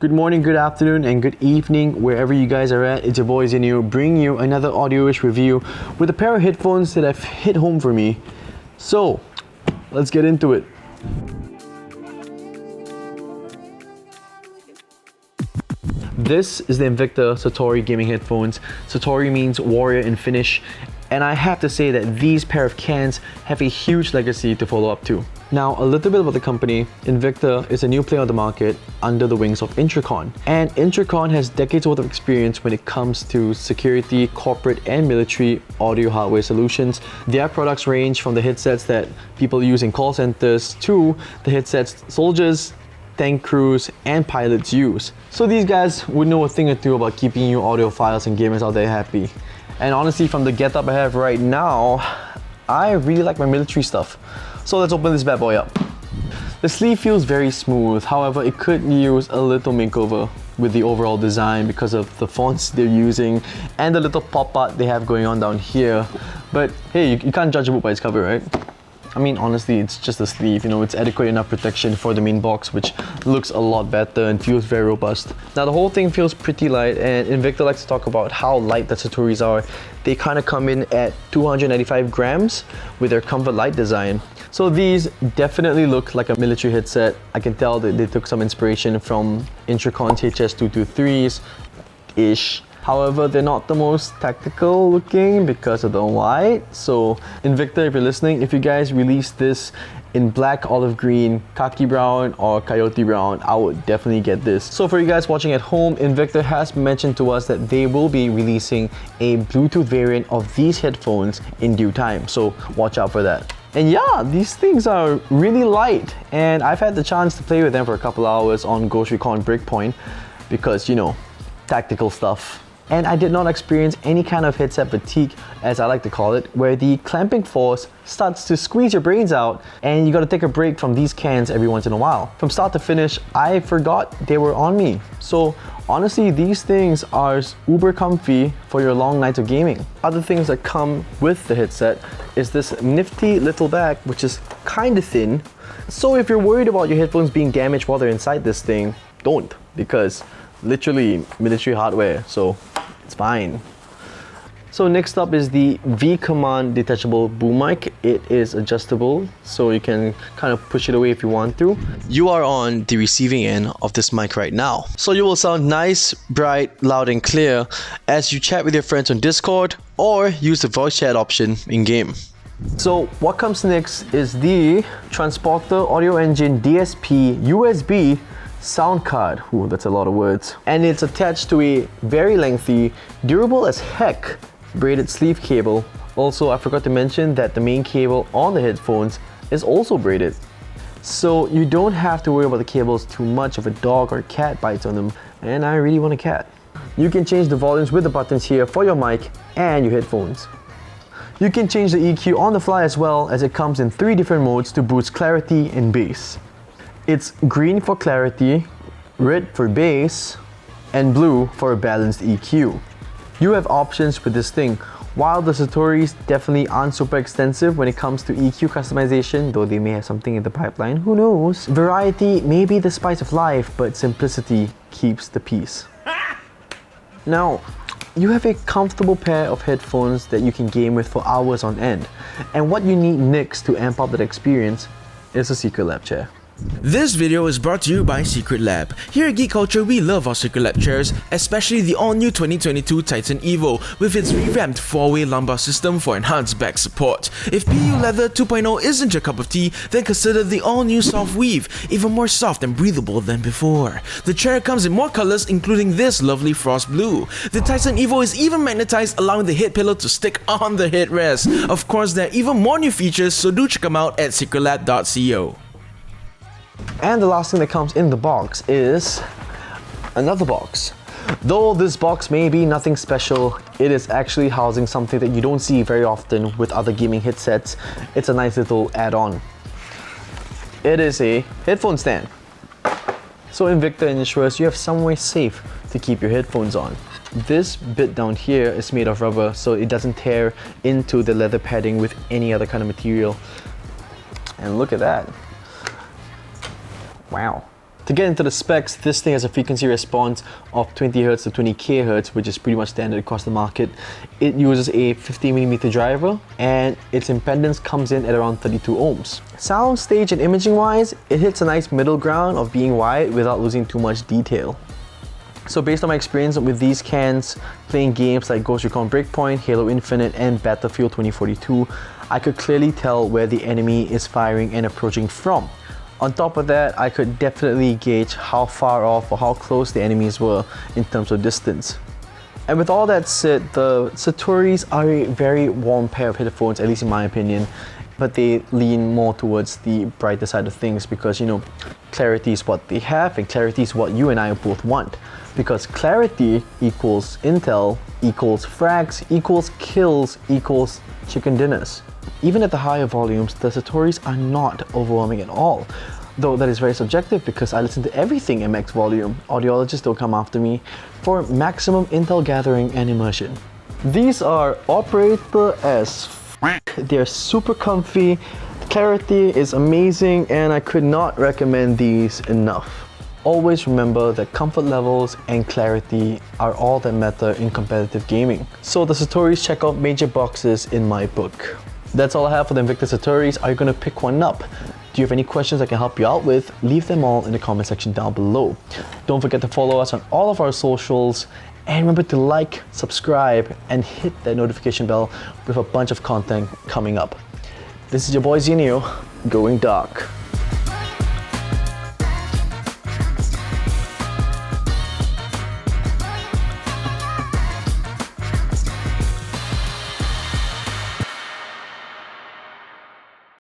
Good morning, good afternoon, and good evening, wherever you guys are at. It's your boy Zinio, bringing you another audio-ish review with a pair of headphones that have hit home for me. So, let's get into it. This is the IINVICTOR Soturi Gaming Headphones. Soturi means warrior in Finnish, and I have to say that these pair of cans have a huge legacy to follow up to. Now, a little bit about the company. IINVICTOR is a new player on the market under the wings of Intricon. And Intricon has decades worth of experience when it comes to security, corporate and military audio hardware solutions. Their products range from the headsets that people use in call centers to the headsets soldiers, tank crews and pilots use. So these guys would know a thing or two about keeping you audiophiles and gamers out there happy. And honestly, from the getup I have right now, I really like my military stuff. So let's open this bad boy up. The sleeve feels very smooth, however it could use a little makeover with the overall design because of the fonts they're using and the little pop art they have going on down here. But hey, you can't judge a book by its cover, right? I mean, honestly, it's just a sleeve, you know, it's adequate enough protection for the main box, which looks a lot better and feels very robust. Now, the whole thing feels pretty light, and IINVICTOR likes to talk about how light the Soturis are. They kind of come in at 295 grams with their Comfort Light design. So these definitely look like a military headset. I can tell that they took some inspiration from Intricon's HS223s-ish. However, they're not the most tactical looking because of the white. So IINVICTOR, if you're listening, if you guys release this in black, olive green, khaki brown or coyote brown, I would definitely get this. So for you guys watching at home, IINVICTOR has mentioned to us that they will be releasing a Bluetooth variant of these headphones in due time. So watch out for that. And yeah, these things are really light, and I've had the chance to play with them for a couple hours on Ghost Recon Breakpoint because, you know, tactical stuff. And I did not experience any kind of headset fatigue, as I like to call it, where the clamping force starts to squeeze your brains out and you gotta take a break from these cans every once in a while. From start to finish, I forgot they were on me. So honestly, these things are uber comfy for your long nights of gaming. Other things that come with the headset is this nifty little bag, which is kind of thin. So if you're worried about your headphones being damaged while they're inside this thing, don't, because literally military hardware, so it's fine. So next up is the V-Command detachable boom mic. It is adjustable, so you can kind of push it away if you want to. You are on the receiving end of this mic right now. So you will sound nice, bright, loud and clear as you chat with your friends on Discord or use the voice chat option in-game. So what comes next is the Transporter Audio Engine DSP USB sound card. Ooh, that's a lot of words. And it's attached to a very lengthy, durable as heck braided sleeve cable. Also, I forgot to mention that the main cable on the headphones is also braided. So you don't have to worry about the cables too much if a dog or cat bites on them, and I really want a cat. You can change the volumes with the buttons here for your mic and your headphones. You can change the EQ on the fly as well, as it comes in 3 different modes to boost clarity and bass. It's green for clarity, red for bass, and blue for a balanced EQ. You have options with this thing. While the Soturis definitely aren't super extensive when it comes to EQ customization, though they may have something in the pipeline, who knows? Variety may be the spice of life, but simplicity keeps the peace. Now, you have a comfortable pair of headphones that you can game with for hours on end. And what you need next to amp up that experience is a Secret Lab chair. This video is brought to you by Secret Lab. Here at Geek Culture, we love our Secret Lab chairs, especially the all-new 2022 Titan Evo with its revamped 4-way lumbar system for enhanced back support. If PU Leather 2.0 isn't your cup of tea, then consider the all-new Soft Weave, even more soft and breathable than before. The chair comes in more colors, including this lovely frost blue. The Titan Evo is even magnetized, allowing the head pillow to stick on the headrest. Of course, there are even more new features, so do check them out at secretlab.co. And the last thing that comes in the box is another box. Though this box may be nothing special, it is actually housing something that you don't see very often with other gaming headsets. It's a nice little add-on. It is a headphone stand. So IINVICTOR ensures you have somewhere safe to keep your headphones on. This bit down here is made of rubber, so it doesn't tear into the leather padding with any other kind of material. And look at that. Wow. To get into the specs, this thing has a frequency response of 20Hz to 20kHz, which is pretty much standard across the market. It uses a 50mm driver, and its impedance comes in at around 32 ohms. Sound, stage, and imaging wise, it hits a nice middle ground of being wide without losing too much detail. So based on my experience with these cans, playing games like Ghost Recon Breakpoint, Halo Infinite, and Battlefield 2042, I could clearly tell where the enemy is firing and approaching from. On top of that, I could definitely gauge how far off or how close the enemies were in terms of distance. And with all that said, the Soturis are a very warm pair of headphones, at least in my opinion, but they lean more towards the brighter side of things because, you know, clarity is what they have and clarity is what you and I both want. Because clarity equals intel, equals frags, equals kills, equals chicken dinners. Even at the higher volumes, the Soturis are not overwhelming at all. Though that is very subjective because I listen to everything in max volume. Audiologists don't come after me for maximum intel gathering and immersion. These are operator as f***. They're super comfy, clarity is amazing, and I could not recommend these enough. Always remember that comfort levels and clarity are all that matter in competitive gaming. So the Soturis check out major boxes in my book. That's all I have for the IINVICTOR Soturis. Are you going to pick one up? Do you have any questions I can help you out with? Leave them all in the comment section down below. Don't forget to follow us on all of our socials, and remember to like, subscribe, and hit that notification bell with a bunch of content coming up. This is your boy Zenio, going dark.